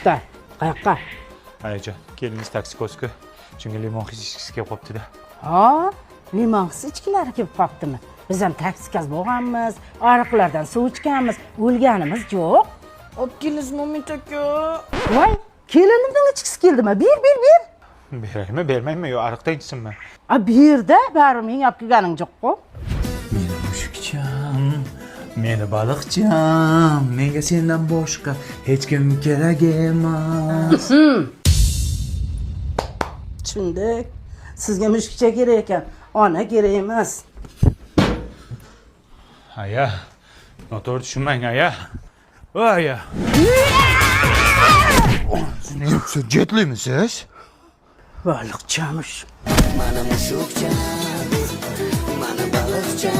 Qayoqqa? Qayoqqa? Ayajon, keliniz toksikoska. Chunki limon his ichgisi kelib qopti-da. Ha, limon his ichkilari kelib qoptimi? Biz ham toksikaz bo'lganmiz, ariqlardan suv ichganmiz, o'lganimiz yo'q. Olib kelasiz Mo'min aka. Voy, kelinimning ichgisi keldimi? Bir. Beraymi, bermaymi, yo ariqda ichsinmi? A, birda bari men olib kelganing yo'q-ku. Meni mushukcham, meni baliqcham, menga sendan boshqa hech kim kerak emas. Tushundik. Sizga mushukcha kerak ekan, ona kerak emas. Aya, noto'g'ri tushunmang, aya. O, aya. Siz jetlimisiz? Baliqchamish. Mana mushukcha, mana baliqcha.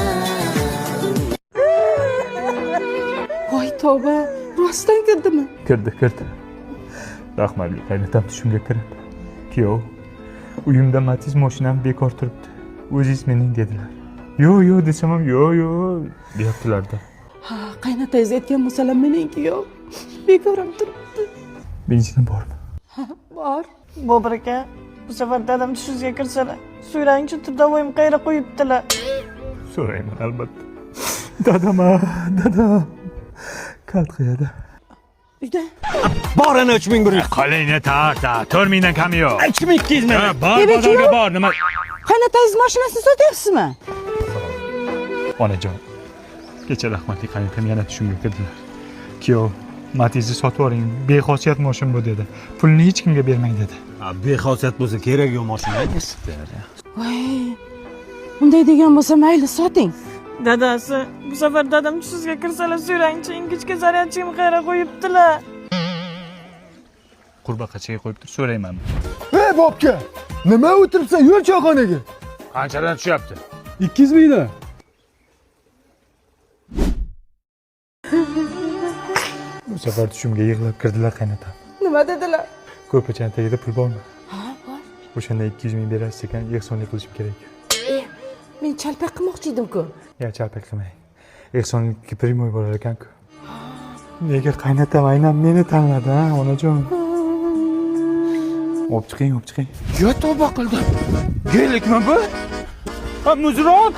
Voy tavba, rostdan kirdimi? Kirdi. Rahmatli qaynatam tushimga kirib. Kuyov, uyimda Matiz mashinam bekor turibdi. O'zingiz mening dedilar. Yo'q desam ham yo'q deyaptilar-da. Ha, qaynotangiz aytgan bo'lsalar meniki yo'q. Bekoram turibdi. Benzin bormi? Ha, bor. Bobur aka, bu safar dadam tushingizga kirsalar, so'rangchi davoyim qayerga qo'yibdilar. So'rayman albatta. Dadam. Kalt qayerda? Uyda. Borani 3100. Qalingni tarta, 4000 dan kami yo'q. 2200 ming. Bor, bozorga bor, nima? Qaynotangiz mashinasini sotyapsizmi? Onajon, kecha rahmatli qaynatam yana tushimga kirdilar. Kuyov, Matiz'ni sotib oling, bexosiyat mashin bu dedi. Pulni hech kimga bermang dedi. Bexosiyat bo'lsa kerak yo'q mashinangiz. Voy. Unday degan bo'lsa mayli soting. Dadasi, bu safar dadam tushingizga kirsalar, so'rangchi, ingichka zaryadchini qayerga qo'yibdilar. Qurbaqachaga qo'yib tur, so'rayman. Ey bobka, nima o'tiribsan? Yur choyxonaga. Qanchadan tushyapti? 200 mingdan. Bu safar tushimga yig'lab kirdilar qaynatam. Nima dedilar? Ko'pachani tagida pul bormi? Ha, bor. O'shanda 200 ming berasiz ekan, ehsonlik qilishim kerak. Men chalpak qilmoqchi edim-ku. Ya chalpak qilmang. Ehsonlikka primoy bo'lar ekan-ku. Nega qaynatam aynan meni tanladi, ha, onajon? Olib chiqing. Yo tavba qildim. Gelikmi bu? Ha, muzrot.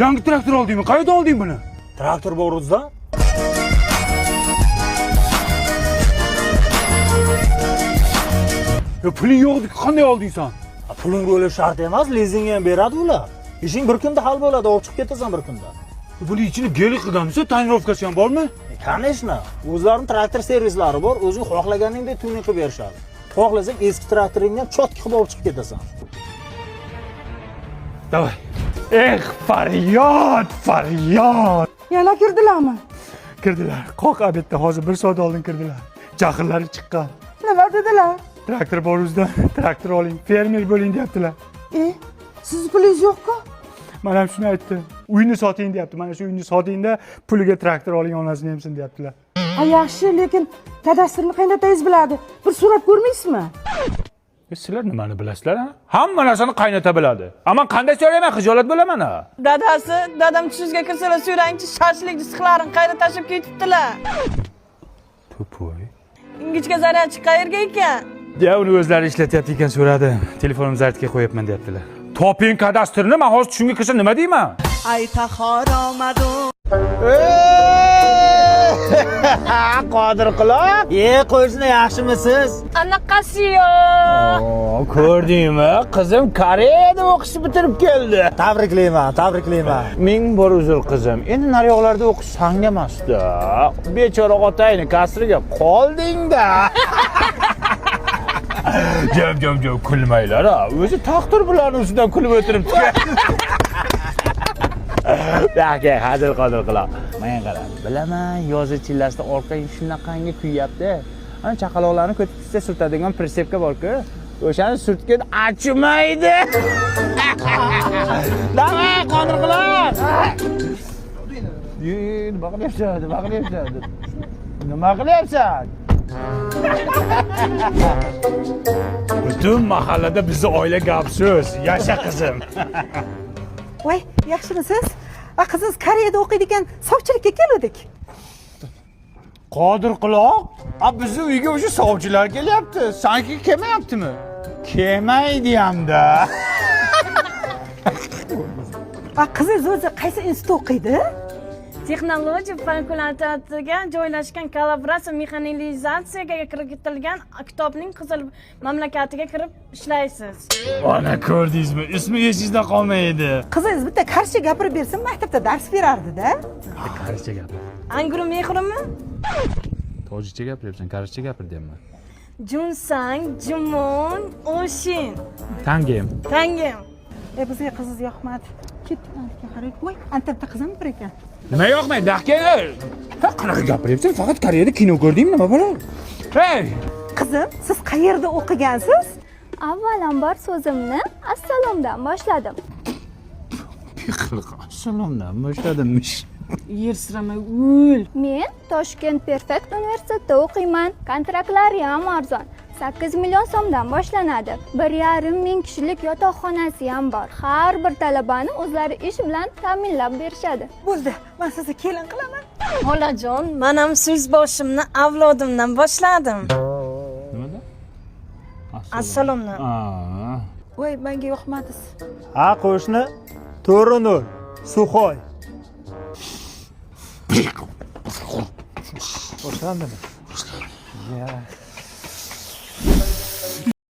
Yangi traktor oldingmi? Qayerdan olding buni? Traktor bor o'zida. Ya puling yo'q, qanday olding sen? Puling bo'lishi shart emas, lizing ham beradi ular. Ishing bir kunda hal bo'ladi, olib chiqib ketasan bir kunda. Buni ichini gelik qilganmisiz? Tonirovkasi ham bormi? Конечно. O'zlarining traktor servislari bor, o'zing xohlaganingdek tuning qilib berishadi. Xohlasang eski traktoringni ham chotki qilib olib chiqib ketasan. Davay. Faryod! Yana kirdilarmi? Kirdilar. Qoq abetda hozir 1 soat oldin kirdilar. Jahllari chiqqan. Nima dedilar? Traktor bor o'zida, traktor oling, fermer bo'ling deyaptilar. Siz pulingiz yo'q-ku? Men ham shuni aytdim. Uyni soting deyapti. Mana shu uyni sotingda puliga traktor oling, onasini hamsin deyaptilar. Ha, yaxshi, lekin kadastrni qaynotangiz biladi. Bir so'rab ko'rmaysizmi? Sizlar nimani bilasizlar, ha? Hamma narsani qaynota biladi. Ammo qanday so'rayman, xijolat bo'laman, ha? Dadasi, dadam tushingizga kirsalar, so'rangchi, shashlik disklarini qayerga tashib ketibdilar. To'poy. Ingichka zaryadchi qayerga ekan? Ya uni o'zlari ishlatyapti ekan so'radim. Telefonim zartga qo'yapman deyaptilar. Toping kadastrni, men hozir tushimga kirsa nima deyman? Ayta xoromadu. Qodir quloq. Qo'yishni yaxshimisiz? Anaqasiyo. Ko'rdingmi? Qizim Koreyada o'qishni bitirib keldi. Tabriklayman. Ming bor uzr qizim. Endi naryoqlarda o'qish sanga emas-da. Bechora otangni kasriga qolding-da. Jam kulmanglar, ha. O'zi taqdir bilan ustidan kulib o'tiribdi. Aka, hazil qodir quloq. Men qarab, bilaman, yozi chillasida orqang shunaqangi kuyyapti. Ana chaqaloqlarni ko'tarishda surtadigan pritsepka bor-ku. O'shani surtgan achimaydi. Davay, qodir quloq. Nima qilyapsan? Nima qilyapsan? Butun mahallada bizni oila gap so'z. Yasha qizim. Voy, yaxshimisiz? Qizingiz Koreyada o'qiydigan sovchilikka keldik. Qodir quloq, bizni uyga o'sha sovchilar kelyapti. Sanki kelmayaptimi? Kelmaydi hamda. Qizingiz o'zi qaysi institutda o'qiydi? Texnologiya fakultetiga joylashgan kollaboratsiya mexanizatsiyaga kiritilgan kitobning qizil mamlakatiga kirib ishlaysiz. Ana ko'rdingizmi? Ismi esingizda qolmaydi. Qizingiz bitta qarsha gapirib bersin, maktabda dars berardi-da. Qarischa gapir. Angru mehrimi? Tojikcha gapiryapsan, qarischa gapir deyapman. Junsang, Jumon, Oshin. Tangem. Tangem. Bizga qizingiz yoqmadi. Ketdik, qarang. Voy, antabda qizim bir ekan. Nima yoqmaydi, aka? Qanaqa gapiryapsan? Faqat Koreyada kino ko'rdingmi, nima bo'ladi? Hey! Qizim, siz qayerda o'qigansiz? Avvalambor so'zimni assalomdan boshladim. Assalomdan boshladimmish. Yersirama o'l. Men Toshkent Perfect universitetida o'qiyman. Kontraktlari ham arzon. 8 million so'mdan boshlanadi. 1,5 ming kishilik yotoqxonasi ham bor. Har bir talabani o'zlari ish bilan ta'minlab berishadi. Bo'ldi, men sizni kelin qilaman. Xolajon, men ham so'z boshimni avlodimdan boshladim. Nimada? Assalomdan. Voy, menga yoqmadingiz. Ha, qo'shni To'rinur, Suxoy. Boshlandimi? Ya.